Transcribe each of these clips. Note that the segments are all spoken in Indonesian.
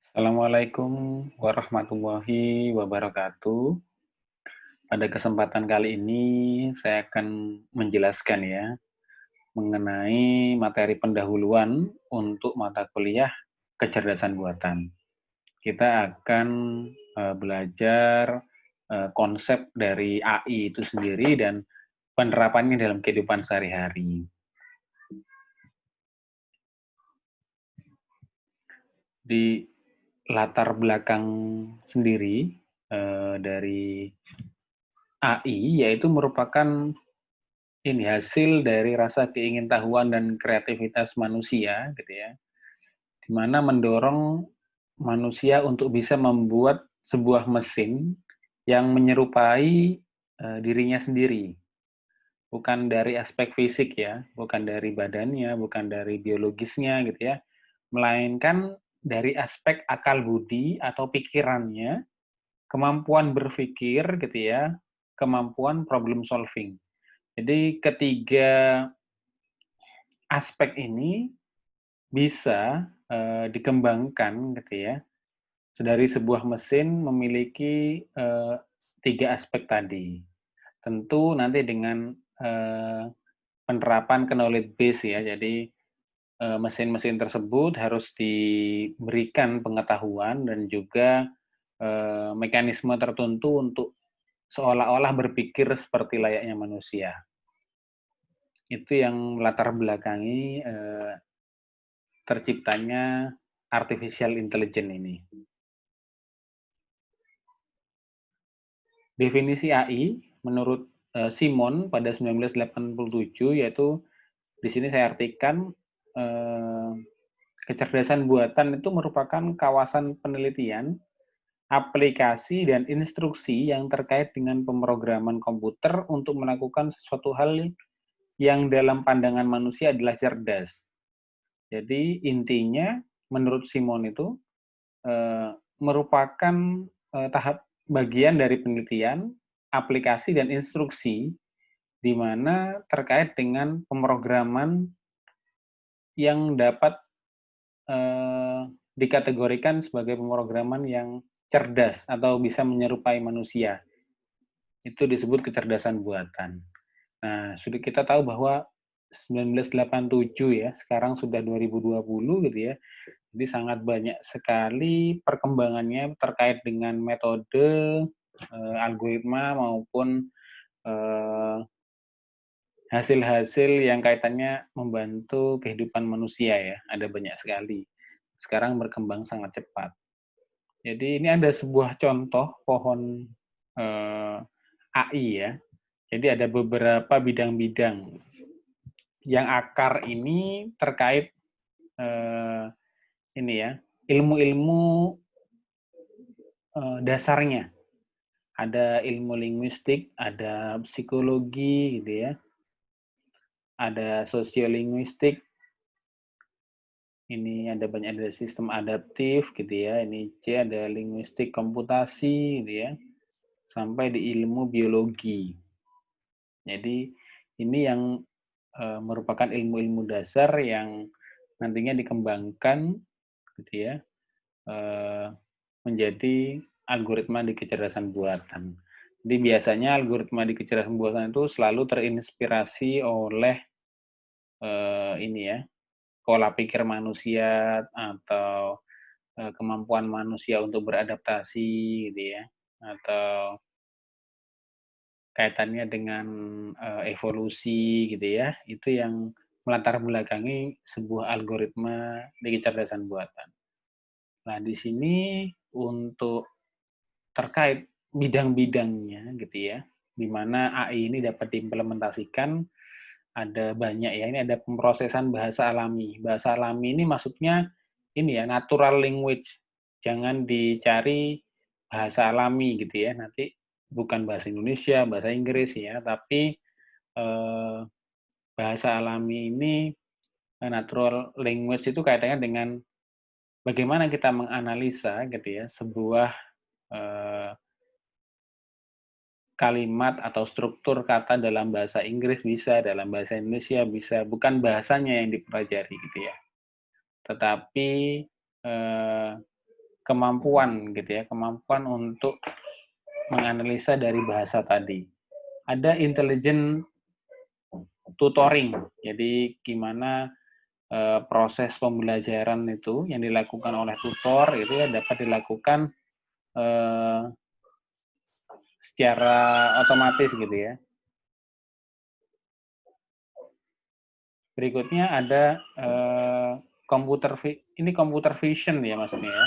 Assalamualaikum warahmatullahi wabarakatuh. Pada kesempatan kali ini saya akan menjelaskan ya mengenai materi pendahuluan untuk mata kuliah kecerdasan buatan. Kita akan belajar konsep dari AI itu sendiri dan penerapannya dalam kehidupan sehari-hari. Di latar belakang sendiri dari AI yaitu merupakan ini hasil dari rasa keingintahuan dan kreativitas manusia gitu ya, di mana mendorong manusia untuk bisa membuat sebuah mesin yang menyerupai dirinya sendiri. Bukan dari aspek fisik ya, bukan dari badannya, bukan dari biologisnya gitu ya, melainkan dari aspek akal budi atau pikirannya, kemampuan berpikir gitu ya, kemampuan problem solving. Jadi ketiga aspek ini bisa dikembangkan gitu ya, dari sebuah mesin memiliki 3 aspek tadi. Tentu nanti dengan penerapan knowledge base ya, jadi mesin-mesin tersebut harus diberikan pengetahuan dan juga mekanisme tertentu untuk seolah-olah berpikir seperti layaknya manusia. Itu yang melatar belakangi terciptanya artificial intelligence ini. Definisi AI menurut Simon pada 1987 yaitu di sini saya artikan eh, kecerdasan buatan itu merupakan kawasan penelitian, aplikasi dan instruksi yang terkait dengan pemrograman komputer untuk melakukan sesuatu hal yang dalam pandangan manusia adalah cerdas. Jadi intinya menurut Simon itu merupakan tahap bagian dari penelitian, aplikasi dan instruksi di mana terkait dengan pemrograman yang dapat dikategorikan sebagai pemrograman yang cerdas atau bisa menyerupai manusia. Itu disebut kecerdasan buatan. Nah, sudah kita tahu bahwa 1987 ya, sekarang sudah 2020 gitu ya. Jadi sangat banyak sekali perkembangannya terkait dengan metode, algoritma maupun eh, hasil-hasil yang kaitannya membantu kehidupan manusia ya. Ada banyak sekali. Sekarang berkembang sangat cepat. Jadi ini ada sebuah contoh pohon AI ya. Jadi ada beberapa bidang-bidang yang akar ini terkait eh, ini ya ilmu-ilmu dasarnya. Ada ilmu linguistik, ada psikologi gitu ya, ada sosiolinguistik, ini ada banyak ada sistem adaptif gitu ya, ini C ada linguistik komputasi gitu ya, sampai di ilmu biologi. Jadi ini yang merupakan ilmu-ilmu dasar yang nantinya dikembangkan gitu ya, menjadi algoritma di kecerdasan buatan. Jadi biasanya algoritma di kecerdasan buatan itu selalu terinspirasi oleh ini ya, pola pikir manusia atau kemampuan manusia untuk beradaptasi gitu ya, atau kaitannya dengan evolusi gitu ya, itu yang melatar belakangi sebuah algoritma di kecerdasan buatan. Nah, di sini untuk terkait bidang-bidangnya gitu ya, di mana AI ini dapat diimplementasikan ada banyak ya. Ini ada pemrosesan bahasa alami. Bahasa alami ini maksudnya ini ya, natural language. Jangan dicari bahasa alami gitu ya. Nanti bukan bahasa Indonesia, bahasa Inggris ya, tapi eh, bahasa alami ini natural language itu kaitannya dengan bagaimana kita menganalisa gitu ya sebuah eh, kalimat atau struktur kata dalam bahasa Inggris bisa, dalam bahasa Indonesia bisa, bukan bahasanya yang dipelajari gitu ya. Tetapi eh, kemampuan gitu ya, kemampuan untuk menganalisa dari bahasa tadi. Ada intelligent tutoring. Jadi gimana proses pembelajaran itu yang dilakukan oleh tutor itu ya dapat dilakukan eh, secara otomatis gitu ya. Berikutnya ada ini computer vision ya maksudnya ya.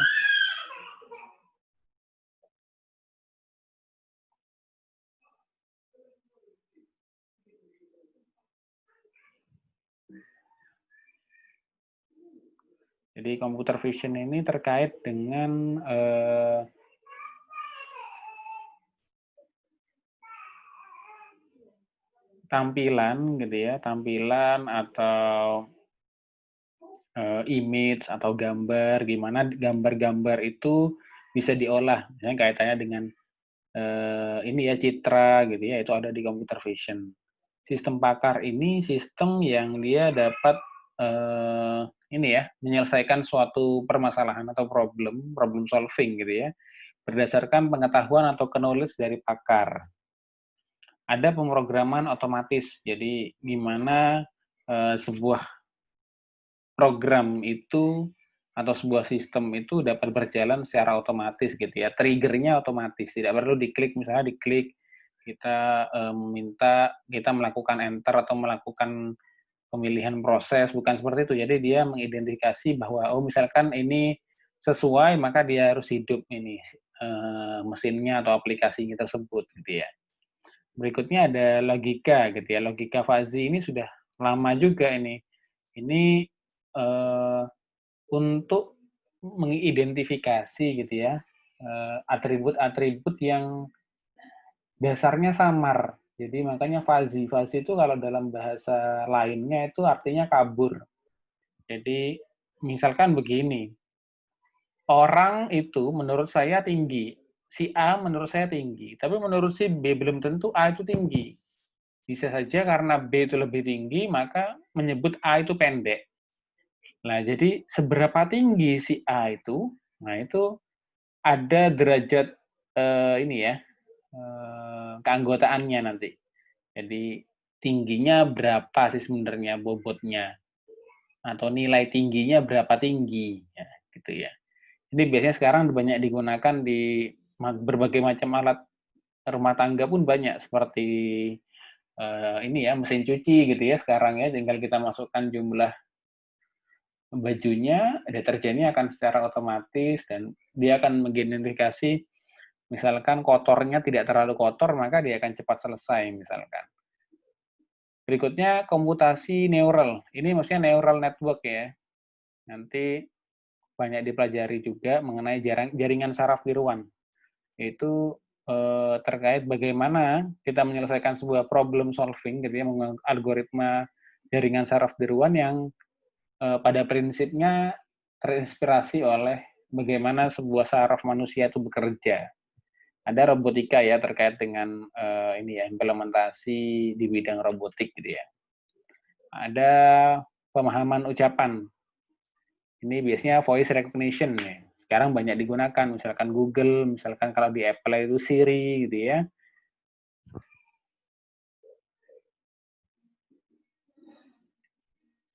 Jadi computer vision ini terkait dengan tampilan gitu ya, tampilan atau image atau gambar, gimana gambar-gambar itu bisa diolah, misalnya kaitannya dengan ini ya citra gitu ya, itu ada di computer vision. Sistem pakar ini sistem yang dia dapat ini ya menyelesaikan suatu permasalahan atau problem solving gitu ya, berdasarkan pengetahuan atau knowledge dari pakar. Ada pemrograman otomatis, jadi gimana sebuah program itu atau sebuah sistem itu dapat berjalan secara otomatis gitu ya. Triggernya otomatis, tidak perlu diklik, misalnya diklik kita meminta kita melakukan enter atau melakukan pemilihan proses, bukan seperti itu. Jadi dia mengidentifikasi bahwa oh misalkan ini sesuai maka dia harus hidup ini mesinnya atau aplikasinya tersebut gitu ya. Berikutnya ada logika gitu ya. Logika fuzzy ini sudah lama juga ini. Ini untuk mengidentifikasi gitu ya atribut-atribut yang dasarnya samar. Jadi makanya fuzzy. Fuzzy itu kalau dalam bahasa lainnya itu artinya kabur. Jadi misalkan begini, orang itu menurut saya tinggi, si A menurut saya tinggi, tapi menurut si B belum tentu A itu tinggi. Bisa saja karena B itu lebih tinggi, maka menyebut A itu pendek. Nah, jadi seberapa tinggi si A itu, nah itu ada derajat ini ya, keanggotaannya nanti. Jadi tingginya berapa sih sebenarnya bobotnya, atau nilai tingginya berapa tinggi, ya, gitu ya. Jadi biasanya sekarang banyak digunakan di berbagai macam alat rumah tangga pun banyak seperti ini ya mesin cuci gitu ya sekarang ya tinggal kita masukkan jumlah bajunya, deterjennya akan secara otomatis dan dia akan mengidentifikasi misalkan kotornya tidak terlalu kotor maka dia akan cepat selesai misalkan. Berikutnya komputasi neural. Ini maksudnya neural network ya. Nanti banyak dipelajari juga mengenai jaringan saraf tiruan. Itu terkait bagaimana kita menyelesaikan sebuah problem solving gitu ya, algoritma jaringan saraf tiruan yang pada prinsipnya terinspirasi oleh bagaimana sebuah saraf manusia itu bekerja. Ada robotika ya terkait dengan ini ya implementasi di bidang robotik gitu ya. Ada pemahaman ucapan. Ini biasanya voice recognition ya. Sekarang banyak digunakan, misalkan Google, misalkan kalau di Apple itu Siri gitu ya.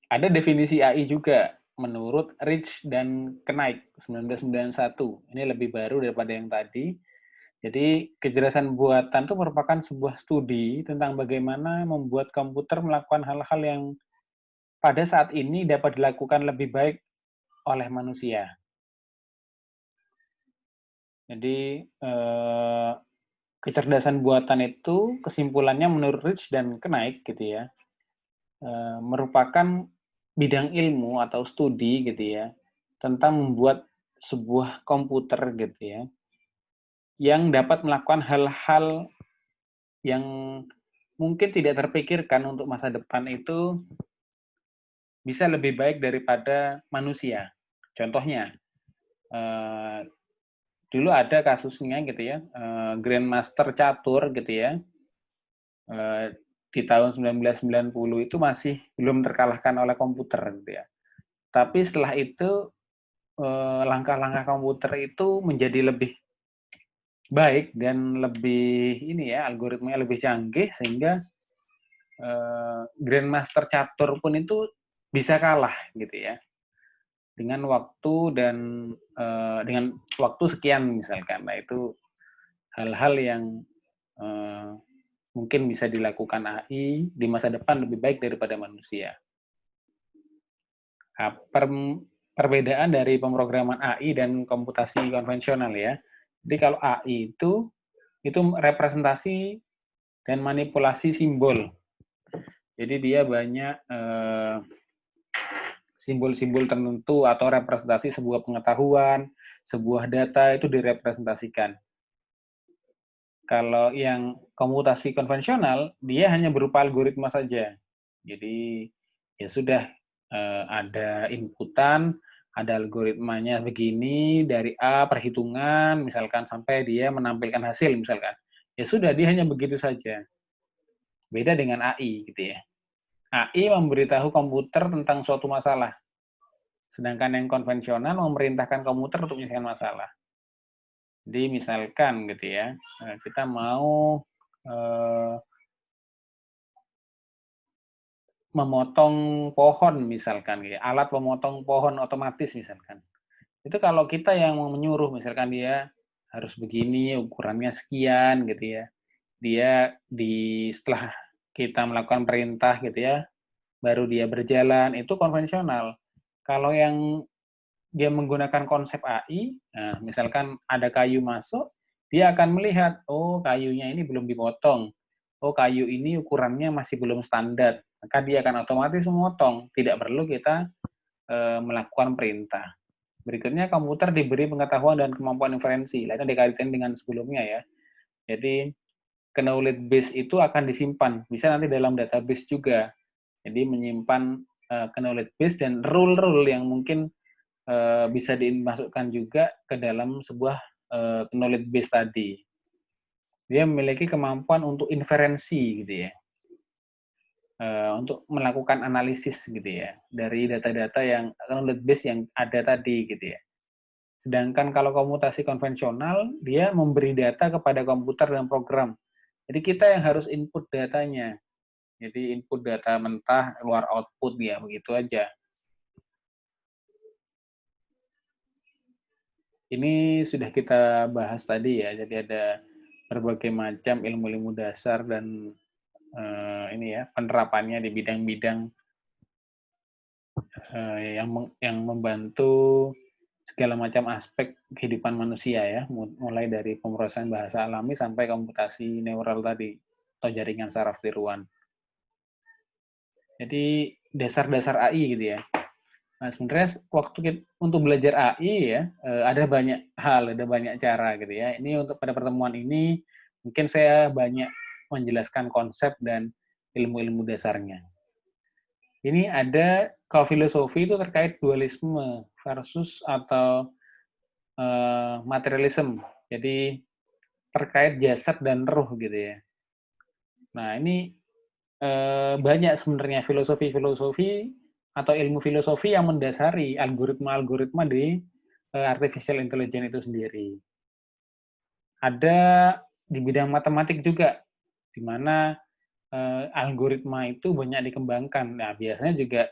Ada definisi AI juga menurut Rich dan Knight 1991. Ini lebih baru daripada yang tadi. Jadi kecerdasan buatan itu merupakan sebuah studi tentang bagaimana membuat komputer melakukan hal-hal yang pada saat ini dapat dilakukan lebih baik oleh manusia. Jadi kecerdasan buatan itu kesimpulannya menurut Rich dan Knight gitu ya, merupakan bidang ilmu atau studi gitu ya tentang membuat sebuah komputer gitu ya yang dapat melakukan hal-hal yang mungkin tidak terpikirkan untuk masa depan itu bisa lebih baik daripada manusia. Contohnya, dulu ada kasusnya gitu ya, Grandmaster catur gitu ya, di tahun 1990 itu masih belum terkalahkan oleh komputer gitu ya. Tapi setelah itu langkah-langkah komputer itu menjadi lebih baik dan lebih ini ya, algoritmanya lebih canggih sehingga grandmaster catur pun itu bisa kalah gitu ya. Dengan waktu dan dengan waktu sekian misalkan. Nah, itu hal-hal yang eh, mungkin bisa dilakukan AI di masa depan lebih baik daripada manusia. Nah, perbedaan dari pemrograman AI dan komputasi konvensional ya. Jadi kalau AI itu representasi dan manipulasi simbol. Jadi dia banyak simbol-simbol tertentu atau representasi sebuah pengetahuan, sebuah data itu direpresentasikan. Kalau yang komputasi konvensional, dia hanya berupa algoritma saja. Jadi ya sudah ada inputan, ada algoritmanya begini dari A perhitungan misalkan sampai dia menampilkan hasil misalkan. Ya sudah dia hanya begitu saja. Beda dengan AI gitu ya. AI memberitahu komputer tentang suatu masalah. Sedangkan yang konvensional memerintahkan komputer untuk menyelesaikan masalah. Jadi misalkan gitu ya, kita mau memotong pohon misalkan, gitu ya, alat pemotong pohon otomatis misalkan. Itu kalau kita yang mau menyuruh, misalkan dia harus begini, ukurannya sekian gitu ya. Dia setelah kita melakukan perintah gitu ya, baru dia berjalan, itu konvensional. Kalau yang dia menggunakan konsep AI, nah, misalkan ada kayu masuk, dia akan melihat, oh kayunya ini belum dipotong, oh kayu ini ukurannya masih belum standar, maka dia akan otomatis memotong, tidak perlu kita melakukan perintah. Berikutnya komputer diberi pengetahuan dan kemampuan inferensi, lainnya dikaitkan dengan sebelumnya ya. Jadi knowledge base itu akan disimpan, bisa nanti dalam database juga. Jadi menyimpan knowledge base dan rule-rule yang mungkin bisa dimasukkan juga ke dalam sebuah knowledge base tadi. Dia memiliki kemampuan untuk inferensi gitu ya, untuk melakukan analisis gitu ya dari data-data yang knowledge base yang ada tadi gitu ya. Sedangkan kalau komputasi konvensional, dia memberi data kepada komputer dan program. Jadi kita yang harus input datanya. Jadi input data mentah, keluar output ya, begitu aja. Ini sudah kita bahas tadi ya, jadi ada berbagai macam ilmu-ilmu dasar dan ini ya penerapannya di bidang-bidang yang membantu segala macam aspek kehidupan manusia ya, mulai dari pemrosesan bahasa alami sampai komputasi neural tadi atau jaringan saraf tiruan. Jadi dasar-dasar AI gitu ya. Nah, sebenarnya waktu kita, untuk belajar AI ya, ada banyak hal, ada banyak cara gitu ya. Ini untuk pada pertemuan ini, mungkin saya banyak menjelaskan konsep dan ilmu-ilmu dasarnya. Ini ada kalau filosofi itu terkait dualisme versus atau materialism. Jadi terkait jasad dan ruh gitu ya. Nah ini banyak sebenarnya filosofi-filosofi atau ilmu filosofi yang mendasari algoritma-algoritma di artificial intelligence itu sendiri. Ada di bidang matematik juga, di mana algoritma itu banyak dikembangkan. Nah, biasanya juga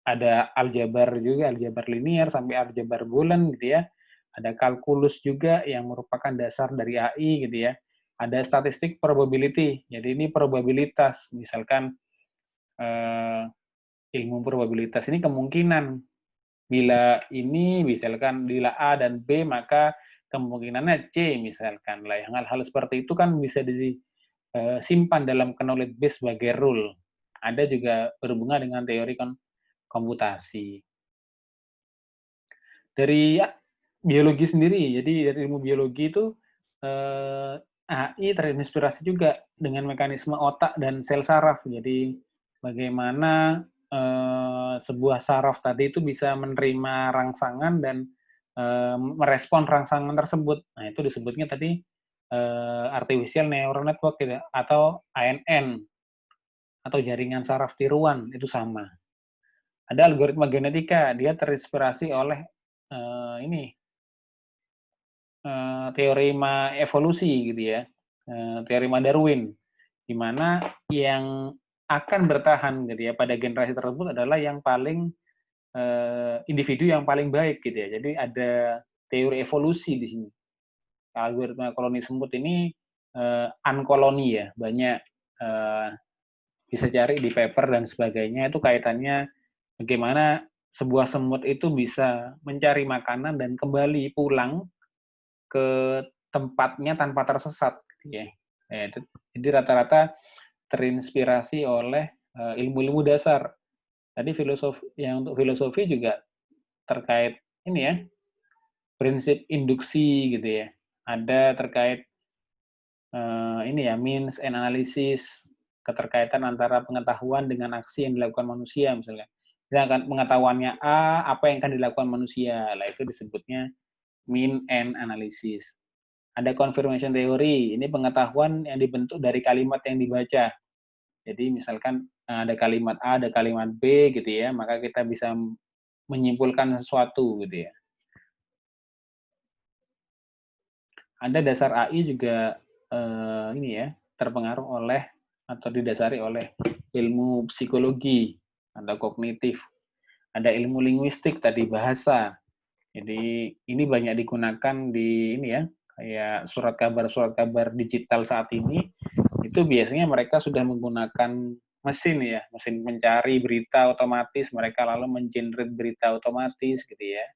ada aljabar juga, aljabar linear sampai aljabar bulan gitu ya. Ada kalkulus juga yang merupakan dasar dari AI gitu ya. Ada statistik probability, jadi ini probabilitas. Misalkan ilmu probabilitas ini kemungkinan bila ini misalkan bila A dan B maka kemungkinannya C misalkan lah. Yang hal-hal seperti itu kan bisa disimpan dalam knowledge base sebagai rule. Ada juga berhubungan dengan teori komputasi. Dari biologi sendiri, jadi dari ilmu biologi itu AI terinspirasi juga dengan mekanisme otak dan sel saraf. Jadi bagaimana sebuah saraf tadi itu bisa menerima rangsangan dan merespon rangsangan tersebut. Nah, itu disebutnya tadi artificial neural network gitu, atau ANN atau jaringan saraf tiruan, itu sama. Ada algoritma genetika, dia terinspirasi oleh ini teorema evolusi gitu ya, teorema Darwin, di mana yang akan bertahan gitu ya pada generasi tersebut adalah yang paling individu yang paling baik gitu ya. Jadi ada teori evolusi di sini. Algoritma koloni semut ini unkoloni ya, banyak bisa cari di paper dan sebagainya itu kaitannya bagaimana sebuah semut itu bisa mencari makanan dan kembali pulang ke tempatnya tanpa tersesat gitu ya. Jadi rata-rata terinspirasi oleh ilmu-ilmu dasar. Tadi untuk filosofi juga terkait ini ya, prinsip induksi gitu ya. Ada terkait ini ya, means and analysis, keterkaitan antara pengetahuan dengan aksi yang dilakukan manusia misalnya. Misalkan pengetahuannya A, apa yang akan dilakukan manusia. Lah itu disebutnya mean and analysis. Ada confirmation theory, ini pengetahuan yang dibentuk dari kalimat yang dibaca. Jadi misalkan ada kalimat A, ada kalimat B gitu ya, maka kita bisa menyimpulkan sesuatu gitu ya. Ada dasar AI juga ini ya, terpengaruh oleh atau didasari oleh ilmu psikologi, ada kognitif, ada ilmu linguistik tadi bahasa. Jadi ini banyak digunakan di ini ya, kayak surat kabar digital saat ini itu biasanya mereka sudah menggunakan mesin ya, mesin mencari berita otomatis, mereka lalu mengenerate berita otomatis gitu ya.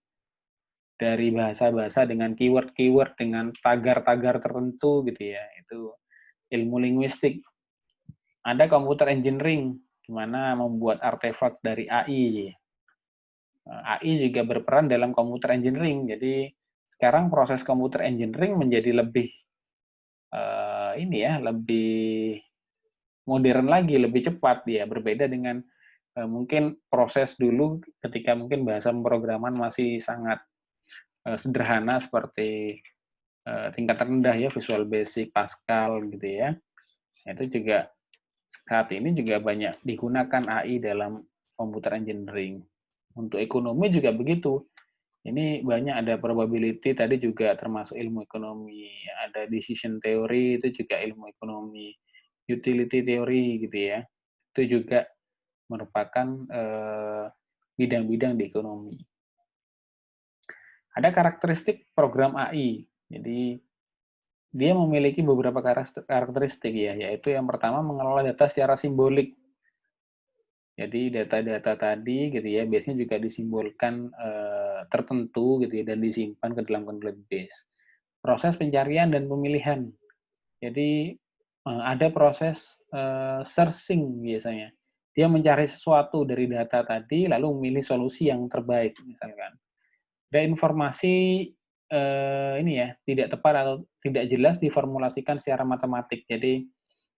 Dari bahasa-bahasa dengan keyword-keyword, dengan tagar-tagar tertentu gitu ya. Itu ilmu linguistik. Ada computer engineering, gimana membuat artefak dari AI. AI juga berperan dalam computer engineering. Jadi sekarang proses computer engineering menjadi lebih ini ya, lebih modern lagi, lebih cepat ya, berbeda dengan mungkin proses dulu ketika mungkin bahasa pemrograman masih sangat sederhana seperti tingkat rendah ya, Visual Basic, Pascal gitu ya. Itu juga saat ini juga banyak digunakan AI dalam computer engineering. Untuk ekonomi juga begitu. Ini banyak ada probability tadi juga termasuk ilmu ekonomi, ada decision theory itu juga ilmu ekonomi, utility theory gitu ya. Itu juga merupakan bidang-bidang di ekonomi. Ada karakteristik program AI. Jadi dia memiliki beberapa karakteristik ya, yaitu yang pertama mengelola data secara simbolik. Jadi data-data tadi gitu ya biasanya juga disimbolkan tertentu gitu ya dan disimpan ke dalam complete base. Proses pencarian dan pemilihan. Jadi ada proses searching biasanya. Dia mencari sesuatu dari data tadi lalu memilih solusi yang terbaik misalkan. Ada informasi ini ya tidak tepat atau tidak jelas diformulasikan secara matematik. Jadi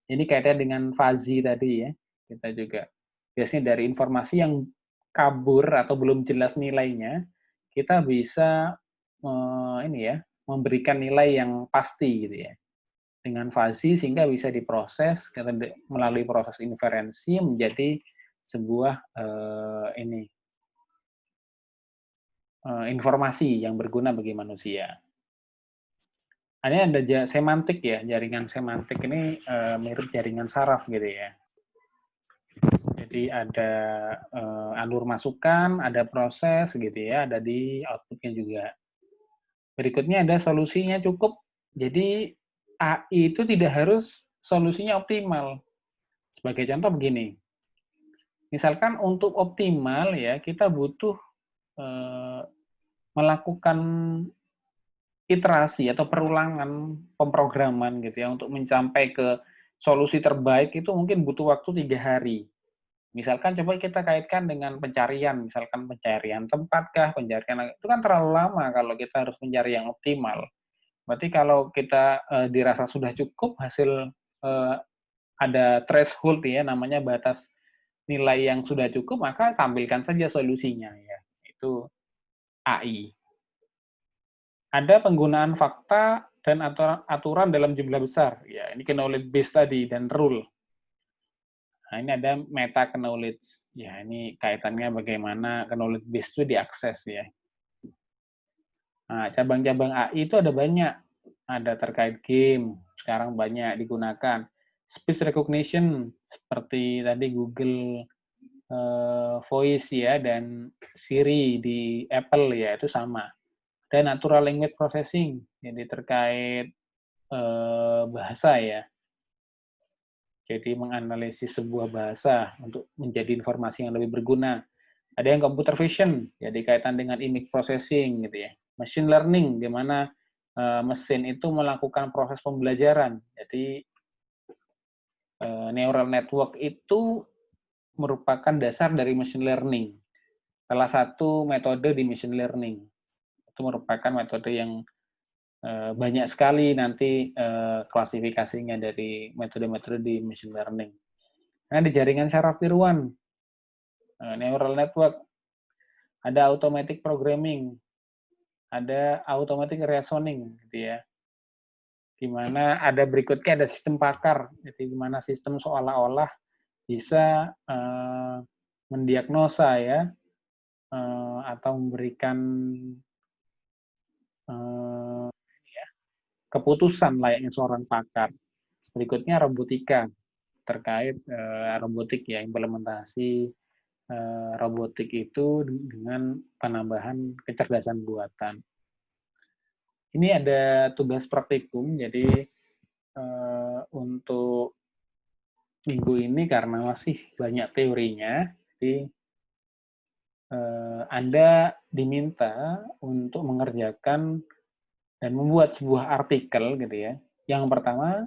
ini kaitannya dengan fuzzy tadi ya. Kita juga biasanya dari informasi yang kabur atau belum jelas nilainya, kita bisa ini ya, memberikan nilai yang pasti gitu ya. Dengan fuzzy sehingga bisa diproses melalui proses inferensi menjadi sebuah ini informasi yang berguna bagi manusia. Ada semantik ya, jaringan semantik ini mirip jaringan saraf gitu ya. Jadi ada alur masukan, ada proses gitu ya, ada di outputnya juga. Berikutnya ada solusinya cukup. Jadi AI itu tidak harus solusinya optimal. Sebagai contoh begini, misalkan untuk optimal ya kita butuh eh, melakukan iterasi atau perulangan pemrograman gitu ya untuk mencapai ke solusi terbaik itu mungkin butuh waktu 3 hari. Misalkan coba kita kaitkan dengan pencarian, misalkan pencarian tempat kah, pencarian itu kan terlalu lama kalau kita harus mencari yang optimal. Berarti kalau kita dirasa sudah cukup hasil ada threshold ya namanya batas nilai yang sudah cukup maka tampilkan saja solusinya ya. Itu AI. Ada penggunaan fakta dan aturan dalam jumlah besar. Ya, ini knowledge base tadi dan rule. Nah, ini ada meta knowledge. Ya, ini kaitannya bagaimana knowledge base itu diakses ya. Nah, cabang-cabang AI itu ada banyak. Ada terkait game, sekarang banyak digunakan. Speech recognition, seperti tadi Google Voice ya, dan Siri di Apple ya, itu sama. Dan natural language processing, jadi terkait bahasa ya. Jadi menganalisis sebuah bahasa untuk menjadi informasi yang lebih berguna. Ada yang computer vision, jadi kaitan dengan image processing gitu ya. Machine learning, di mana mesin itu melakukan proses pembelajaran. Jadi neural network itu merupakan dasar dari machine learning. Salah satu metode di machine learning. Itu merupakan metode yang banyak sekali nanti klasifikasinya dari metode-metode di machine learning. Nah, di jaringan saraf tiruan, neural network, ada automatic programming, ada automatic reasoning, gitu ya. Di mana ada berikutnya ada sistem pakar, jadi di mana sistem seolah-olah bisa mendiagnosa ya, atau memberikan eh, keputusan layaknya seorang pakar. Berikutnya robotika, terkait robotik ya, implementasi robotik itu dengan penambahan kecerdasan buatan. Ini ada tugas praktikum, jadi untuk minggu ini karena masih banyak teorinya, jadi Anda diminta untuk mengerjakan dan membuat sebuah artikel gitu ya. Yang pertama,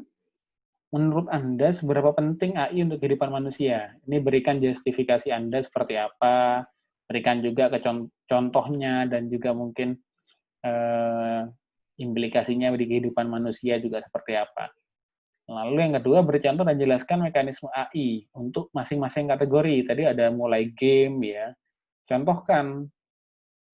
menurut Anda seberapa penting AI untuk kehidupan manusia? Ini berikan justifikasi Anda seperti apa, berikan juga ke contohnya dan juga mungkin eh, implikasinya di kehidupan manusia juga seperti apa. Lalu yang kedua, beri contoh dan jelaskan mekanisme AI untuk masing-masing kategori. Tadi ada mulai game ya. Contohkan,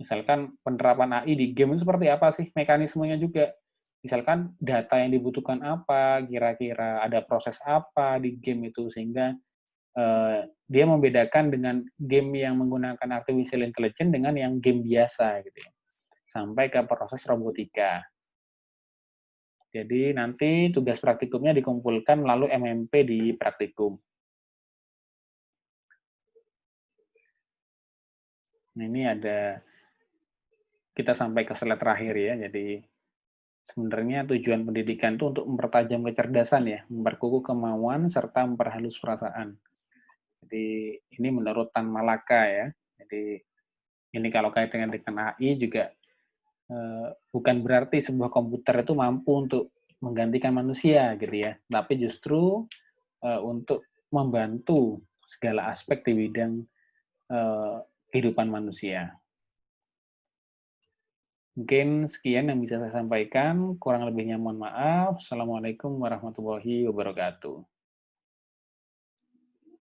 misalkan penerapan AI di game itu seperti apa sih mekanismenya juga. Misalkan data yang dibutuhkan apa, kira-kira ada proses apa di game itu, sehingga dia membedakan dengan game yang menggunakan artificial intelligence dengan yang game biasa gitu ya. Sampai ke proses robotika. Jadi nanti tugas praktikumnya dikumpulkan melalui MMP di praktikum. Nah, ini ada, kita sampai ke slide terakhir ya. Jadi sebenarnya tujuan pendidikan itu untuk mempertajam kecerdasan ya, memperkukuh kemauan serta memperhalus perasaan. Jadi ini menurut Tan Malaka ya. Jadi ini kalau kaitannya dengan AI juga bukan berarti sebuah komputer itu mampu untuk menggantikan manusia gitu ya, tapi justru untuk membantu segala aspek di bidang eh, kehidupan manusia. Mungkin sekian yang bisa saya sampaikan, kurang lebihnya mohon maaf. Assalamualaikum warahmatullahi wabarakatuh.